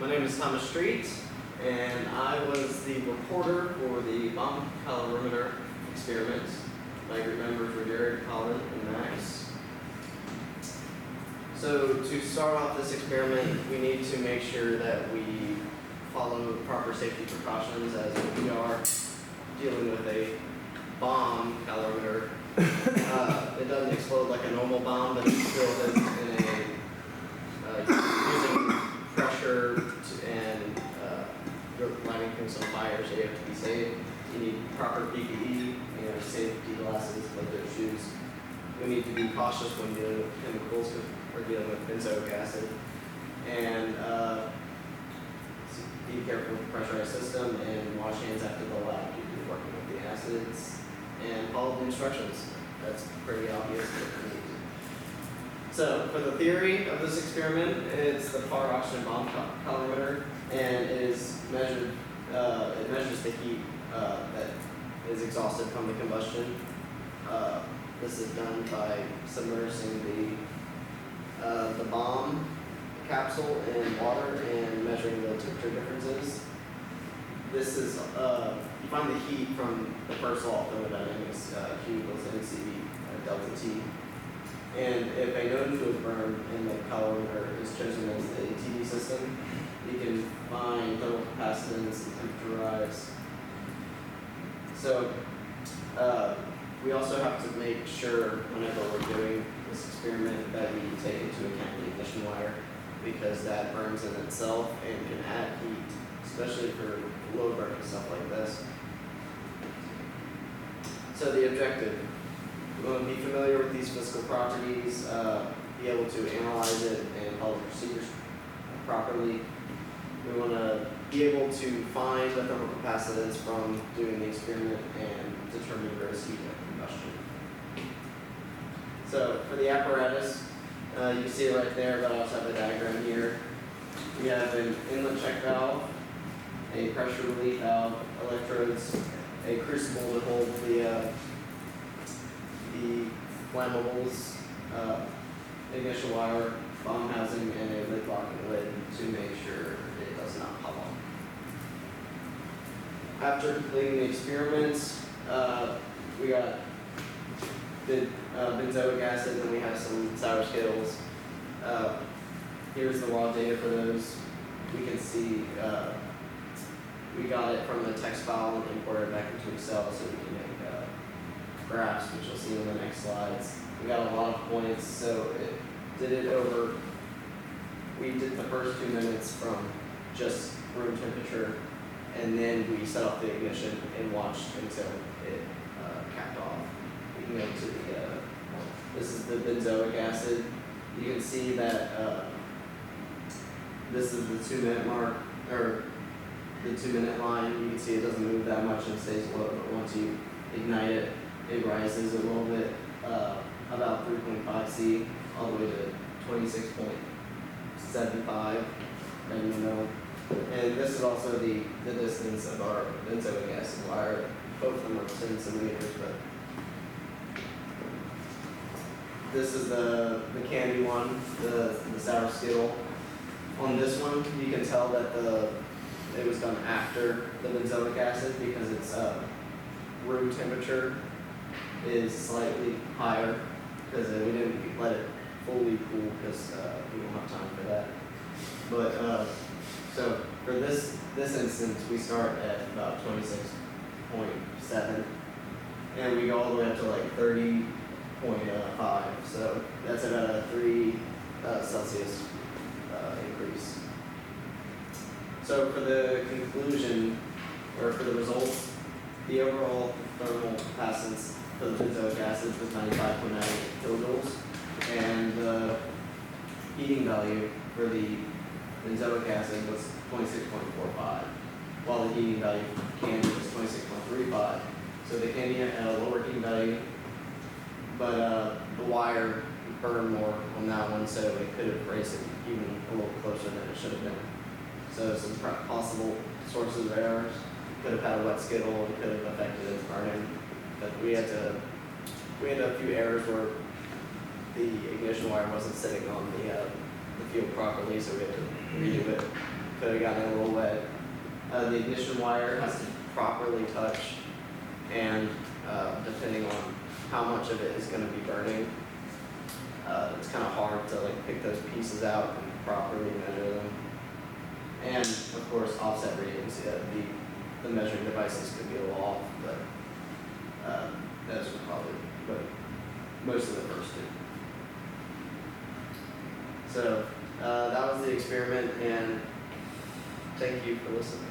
My name is Thomas Street, and I was the reporter for the bomb calorimeter experiment. My group members were Jared, Colin, and Max. So to start off this experiment, we need to make sure that we follow proper safety precautions as we are dealing with a bomb calorimeter. It doesn't explode like a normal bomb, but it still is in using pressure and you're lighting things on fire, so you have to be safe. You need proper PPE, safety glasses, leather shoes. We need to be cautious when dealing with chemicals because we're dealing with benzoic acid. And be careful with the pressurized system and wash hands after the lab if you're working with the acids. And follow the instructions. That's pretty obvious. So for the theory of this experiment, it's the Par oxygen bomb calorimeter, and it is measured. It measures the heat that is exhausted from the combustion. This is done by submersing the bomb capsule in water and measuring the temperature differences. This is you find the heat from the first law of thermodynamics, Q equals mc delta T. And if a known fluid burn in the calorimeter is chosen as the TD system, you can find thermal capacitance and temperature rise. So we also have to make sure whenever we're doing this experiment that we take into account the ignition wire, because that burns in itself and can add heat, especially for low burning stuff like this. So the objective. We want to be familiar with these physical properties, be able to analyze it and follow the procedures properly. We want to be able to find the thermal capacitance from doing the experiment and determine gross heat of combustion. So for the apparatus, you can see it right there, but I also have a diagram here. We have an inlet check valve, a pressure relief valve, electrodes, a crucible to hold the flammables, ignition wire, bomb housing, and a lid locking lid to make sure it does not pop off. After completing the experiments, we got benzoic acid, and we have some sour skittles. Here's the raw data for those. We can see we got it from the text file and imported it back into Excel so we can make graphs, which you'll see in the next slides. We got a lot of points, so it did it over. We did the first 2 minutes from just room temperature, and then we set off the ignition and watched until it capped off. We can go to this is the benzoic acid. You can see that this is the 2 minute mark, or the 2 minute line. You can see it doesn't move that much and stays low, but once you ignite it, it rises a little bit, about 3.5 C, all the way to 26.75, and and this is also the distance of our benzoic acid wire. Both of them are 10 centimeters, but this is the candy one, the sour skittle. On this one, you can tell that it was done after the benzoic acid because its room temperature is slightly higher because we didn't let it fully cool because we don't have time for that. But so for this instance, we start at about 26.7, and we go all the way up to like 30.5. So that's about a 3 Celsius increase. So for the conclusion, or for the results, the overall thermal capacitance for the benzoic acid was 95.98 kilojoules, and the heating value for the benzoic acid was 26.45, while the heating value for candy was 26.35. So the candy had a lower heating value, but the wire burned more on that one, so it could have raised it even a little closer than it should have been. So some possible sources of errors. Could have had a wet skittle, it could have affected its burning. But we had a few errors where the ignition wire wasn't sitting on the field properly, so we had to redo it. could have gotten a little wet. The ignition wire has to properly touch, and depending on how much of it is going to be burning, it's kind of hard to like pick those pieces out and properly measure them. And of course, offset readings. Yeah, the measuring devices could be a little off, but those were probably most of the first two. So that was the experiment, and thank you for listening.